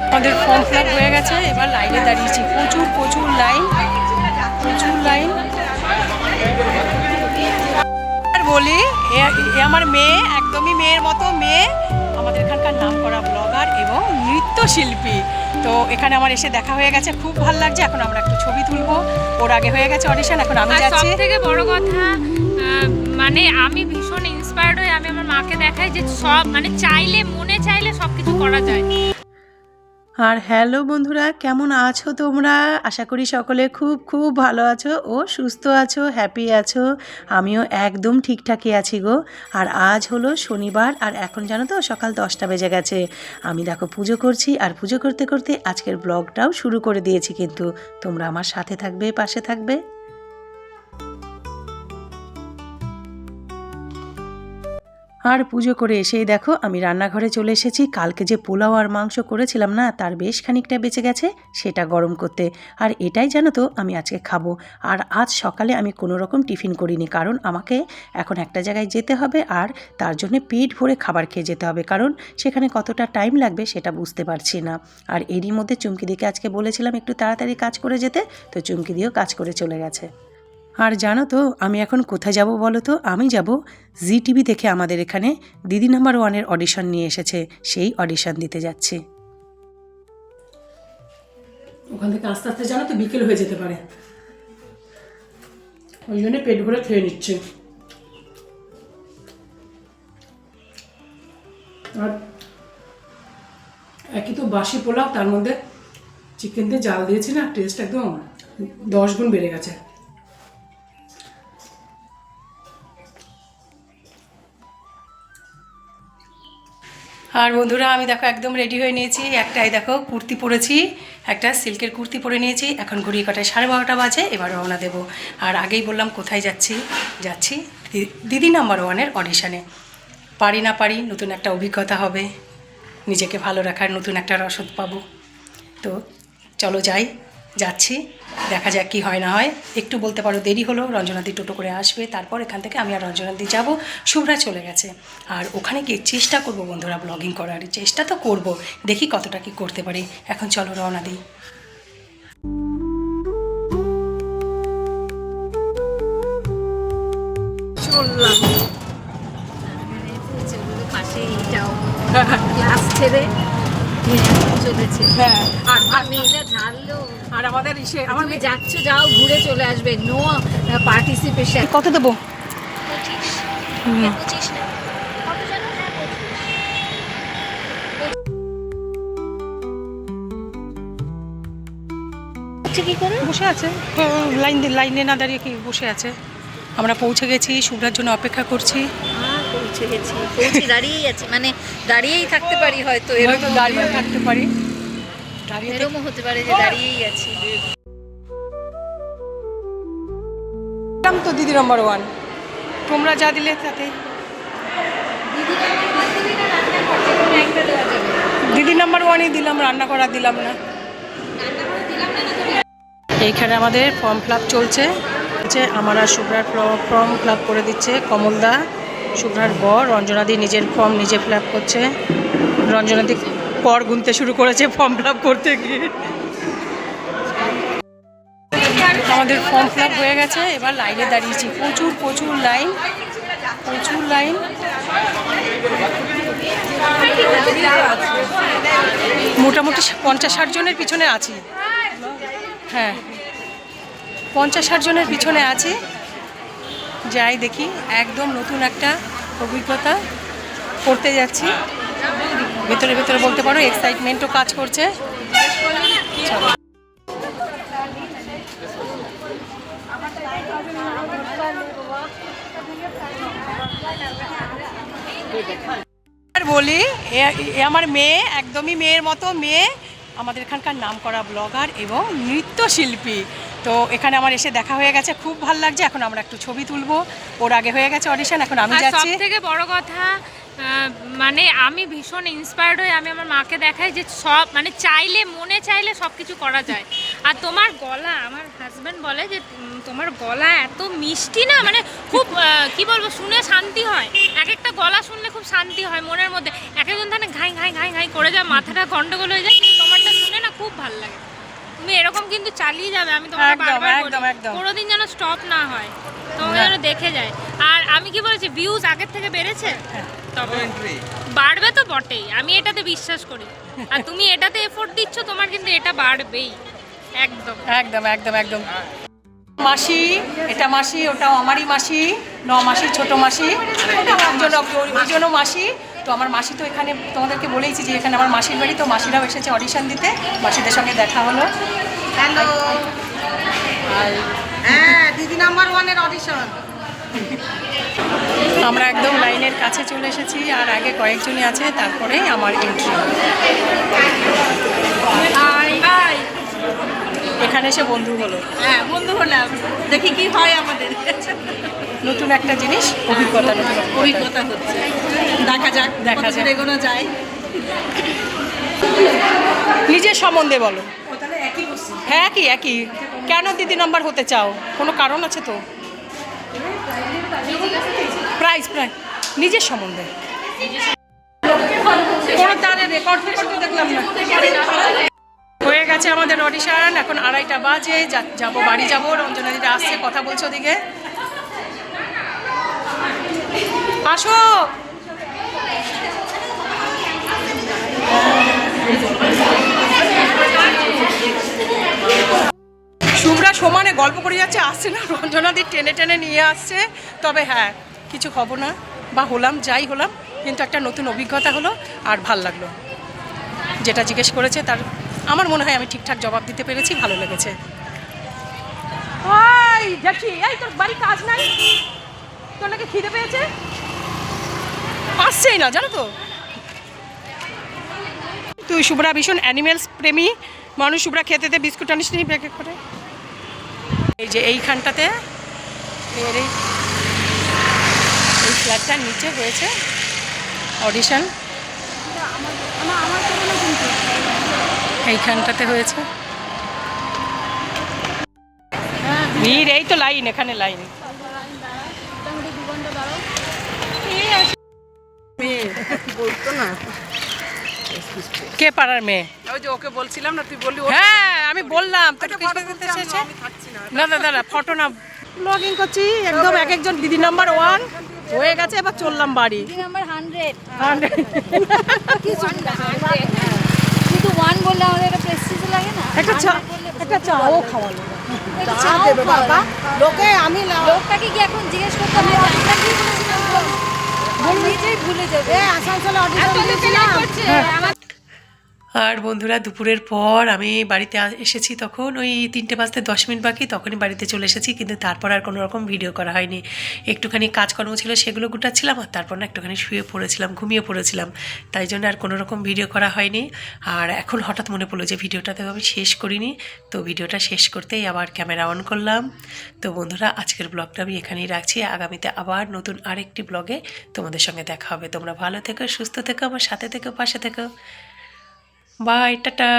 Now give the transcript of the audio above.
আমাদের form fill up হয়ে গেছে, এবার লাইনে দাঁড়িয়েছি, প্রচুর লাইন, বলি এ আমার মেয়ে, একদমই মেয়ের মতো মেয়ে, আমাদের এখানকার নামকরা ব্লগার এবং নৃত্যশিল্পী। তো এখানে আমার এসে দেখা হয়ে গেছে, খুব ভালো লাগছে। এখন আমরা একটু ছবি তুলবো, ওর আগে হয়ে গেছে অডিশন, এখন আমি যাচ্ছি। সবথেকে বড় কথা মানে আমি ভীষণ ইন্সপায়ার্ড হয়ে আমি আমার মাকে দেখাই যে সব মানে চাইলে, মনে চাইলে সব কিছু করা যায়। আর হ্যালো বন্ধুরা, কেমন আছো তোমরা? আশা করি সকলে খুব ভালো আছো ও সুস্থ আছো, হ্যাপি আছো। আমিও একদম ঠিকঠাকই আছি গো। আর আজ হলো শনিবার, আর এখন জানো তো সকাল 10টা বেজে গেছে। আমি দেখো পুজো করছি, আর পুজো করতে করতে আজকের ব্লগটাও শুরু করে দিয়েছি। কিন্তু তোমরা আমার সাথে থাকবে, পাশে থাকবে। আর পুজো করে এসেই দেখো আমি রান্নাঘরে চলে এসেছি। কালকে যে পোলাও আর মাংস করেছিলাম না, তার বেশ খানিকটা বেঁচে গেছে, সেটা গরম করতে। আর এটাই জানো তো আমি আজকে খাবো। আর আজ সকালে আমি কোনো রকম টিফিন করিনি, কারণ আমাকে এখন একটা জায়গায় যেতে হবে, আর তার জন্য পেট ভরে খাবার খেয়ে যেতে হবে, কারণ সেখানে কতটা টাইম লাগবে সেটা বুঝতে পারছি না। আর এরই মধ্যে চুমকিদিকে আজকে বলেছিলাম একটু তাড়াতাড়ি কাজ করে যেতে, তো চুমকিদিও কাজ করে চলে গেছে। আর জানো তো আমি এখন কোথায় যাব বলো তো? আমি যাব জি টিভি থেকে আমাদের এখানে দিদি নাম্বার 1-এর অডিশন নিয়ে এসেছে, সেই অডিশন দিতে যাচ্ছি। ওখান থেকে আস্তে আস্তে জানো তো বিকেল হয়ে যেতে পারে, ওই জন্য পেট ভরে খেয়ে নিচ্ছে। আর একই তো বাসি পোলাও, তার মধ্যে চিকেন দিয়ে জাল দিয়েছি না, টেস্ট একদম 10 গুণ বেড়ে গেছে। আর বন্ধুরা আমি দেখো একদম রেডি হয়ে নিয়েছি। একটাই দেখো কুর্তি পরেছি, একটা সিল্কের কুর্তি পরে নিয়েছি। এখন ঘড়ির কাটায় 12:30 বাজে, এবার রওনা দেবো। আর আগেই বললাম কোথায় যাচ্ছি দিদি নাম্বার 1-এর অডিশনে। পারি না পারি, নতুন একটা অভিজ্ঞতা হবে, নিজেকে ভালো রাখার নতুন একটা রসদ পাবো। তো চলো যাচ্ছি, দেখা যাক কি হয় না হয়। একটু বলতে পারো দেরি হলো, রঞ্জনাদি টোটো করে আসবে, তারপর এখান থেকে আমি আর রঞ্জনাদি যাব। শুভ্রা চলে গেছে। আর ওখানে গিয়ে চেষ্টা করব বন্ধুরা ব্লগিং করার, চেষ্টা তো করব, দেখি কতটা কি করতে পারি। এখন চলো রওনা দিই। চললাম পাশে এইটাও ক্লাস ছেড়ে চলেছে। হ্যাঁ, আর মেয়েটা ঝাড়লো। আর আমাদের আমার যাচ্ছ, যাও ঘুরে চলে আসবে, নো পার্টিসিপেশন। কত দেবো? 25 না কত জানো? কি করে বসে আছে, লাইনে না দাঁড়িয়ে কি বসে আছে। আমরা পৌঁছে গেছি, শুভ্রার জন্য অপেক্ষা করছি। পৌঁছে গেছি, দাঁড়িয়েই আছি, মানে দাঁড়িয়েই থাকতে পারি, হয়তো এরকম দাঁড়িয়ে থাকতে পারি, এরকমও হতে পারে যে দাঁড়িয়েই আছি। তো দিদি নাম্বার 1, তোমরা যা দিলে তাতে। দিদি নাম্বার 1-ই দিলাম, রান্না করা দিলাম না। এইখানে আমাদের ফর্ম ফিল আপ চলছে, আমার আর শুভ্রার ফর্ম ফিল আপ করে দিচ্ছে কমলদা, শুভ্রার বর। রঞ্জনাদি নিজের ফর্ম নিজে ফিল আপ করছে। রঞ্জনাদি পর গুনতে শুরু করেছে ফর্ম ফিল আপ করতে গিয়ে। আমাদের ফর্ম ফিল আপ হয়ে গেছে, এবার লাইনে দাঁড়িয়েছি, প্রচুর লাইন। মোটামুটি 50-60 জনের পিছনে আছি। হ্যাঁ, 50-60 জনের পিছনে আছি। যাই দেখি, একদম নতুন একটা অভিজ্ঞতা করতে যাচ্ছি। ভেতরে বলতে পারো এক্সাইটমেন্টও কাজ করছে। বলি এ আমার মেয়ে, একদমই মেয়ের মতো মেয়ে, আমাদের এখানকার নামকরা ব্লগার এবং নৃত্যশিল্পী। তো এখানে আমার এসে দেখা হয়ে গেছে, খুব ভালো লাগছে। এখন আমরা একটু ছবি তুলবো, ওর আগে হয়ে গেছে অডিশন, এখন আমি যাচ্ছি। সবথেকে বড় কথা মানে আমি ভীষণ ইন্সপায়ার্ড হয়ে আমি আমার মাকে দেখাই যে সব মানে চাইলে মনে চাইলে সব কিছু করা যায়। আর তোমার গলা, আমার হাজব্যান্ড বলে যে তোমার গলা এত মিষ্টি না, মানে খুব কি বলবো, শুনে শান্তি হয়। এক একটা গলা শুনলে খুব শান্তি হয় মনের মধ্যে। এক একজন থাকে ঘাই ঘাই ঘাই ঘাই করে যায়, মাথাটা গন্ডগোল হয়ে যায়, কিন্তু তোমারটা শুনে না খুব ভালো লাগে। তুমি এরকম কিন্তু চালিয়ে যাবে, আমি তোমাকে বারবার বলি, কোনোদিন যেন স্টপ না হয়, তোমাকে যেন দেখে যায়। আর আমি কি বলেছি, ভিউজ আগের থেকে বেড়েছে, তবে বাড়বে তো বটেই, আমি এটাতে বিশ্বাস করি। আর তুমি এটাতে এফোর্ট দিচ্ছ, তোমার কিন্তু এটা বাড়বেই। একদম একদম একদম একদম। মাসি, এটা মাসি, ওটাও আমারই মাসি, 9 মাসি, ছোট মাসি, ওই জন্য মাসি। তো আমার মাসি তো এখানে, তোমাদেরকে বলেইছি যে এখানে আমার মাসির বাড়ি, তো মাসিরাও এসেছে অডিশন দিতে, মাসিদের সঙ্গে দেখা হলো। হ্যালো, হ্যাঁ দিদি নাম্বার 1-এর অডিশন। আমরা একদম লাইনের কাছে চলে এসেছি, আর আগে কয়েকজনই আছে, তারপরে আমার এন্ট্রি। এখানে এসে বন্ধু হলো, হ্যাঁ বন্ধু হলাম, দেখি কি হয় আমাদের। নতুন একটা জিনিস, অভিজ্ঞতা, নতুন অভিজ্ঞতা হচ্ছে, দেখা যাক দেখা যাক। এগোনো যায়। নিজের সম্বন্ধে বলো। হ্যাঁ, একই একই। কেন দিদি নাম্বার হতে চাও, কোনো কারণ আছে তো? প্রাইজ প্রাইজ নিজের সম্বন্ধে কোনো তাহলে রেকর্ড করতে দেখলাম না। হয়ে গেছে আমাদের অডিশন, এখন 2:30 বাজে, যাবো বাড়ি যাবো। রঞ্জনা দিদি আসছে, কথা বলছো ওদিকে, আসো। শুভ্রা সমানে গল্প করে যাচ্ছে, আসছে না, রঞ্জনাদি টেনে টেনে নিয়ে আসছে। তবে হ্যাঁ, কিছু হব না বা হলাম, যাই হলাম, কিন্তু একটা নতুন অভিজ্ঞতা হলো, আর ভাল লাগলো। যেটা জিজ্ঞেস করেছে তার আমার মনে হয় আমি ঠিকঠাক জবাব দিতে পেরেছি, ভালো লেগেছে। ওই দেখি, এই তোর বাড়ি কাজ নাই, তোর নাকি খিদে পেয়েছে, আসছেই না জানো তো। তুই শুভ্রা ভীষণ অ্যানিমেলস প্রেমী মানুষ, শুভ্রা খেতে বিস্কুট আনিস নি প্যাকেট করে। এই যে এইখানটাতে এই ফ্ল্যাটটার নিচে হয়েছে অডিশন, এইখানটাতে হয়েছে ভিড়। এই তো লাইন, এখানে লাইন। বলতো না, কে পাড়ার মেয়ে? ওই যে ওকে বলছিলাম না, তুই বললি। হ্যাঁ আমি বললাম তো, না না দাদা ফটো না, লগ ইন করছি একদম। এক একজন দিদি নাম্বার 1 হয়ে গেছে, এবার চললাম বাড়ি। নাম্বার 100 100 কিন্তু 1 বললে আমাদের একটা প্রেস্টিজ লাগে না। একটা চাও খাওয়ালো, চা দেবে বাবা। লোকে আমি লোকটাকে কি এখন জিজ্ঞেস করতে হবে আমরা কি বলেছিলাম, বল নিজেই ভুলে যাবে। আসানসোলে অডিশন। আর বন্ধুরা দুপুরের পর আমি বাড়িতে এসেছি, তখন ওই 3টে বাজতে 10 মিনিট বাকি, তখনই বাড়িতে চলে এসেছি। কিন্তু তারপর আর কোনো রকম ভিডিও করা হয়নি, একটুখানি কাজকর্ম ছিল সেগুলো গুটাচ্ছিলাম, আর তারপর না একটুখানি শুয়ে পড়েছিলাম, ঘুমিয়ে পড়েছিলাম, তাই জন্য আর কোনো রকম ভিডিও করা হয়নি। আর এখন হঠাৎ মনে পড়লো যে ভিডিওটাতে আমি শেষ করিনি, তো ভিডিওটা শেষ করতেই আবার ক্যামেরা অন করলাম। তো বন্ধুরা আজকের ব্লগটা আমি এখানেই রাখছি, আগামীতে আবার নতুন আরেকটি ব্লগে তোমাদের সঙ্গে দেখা হবে। তোমরা ভালো থেকো, সুস্থ থেকো, আমার সাথে থেকো, পাশে থেকো। Bye, tata.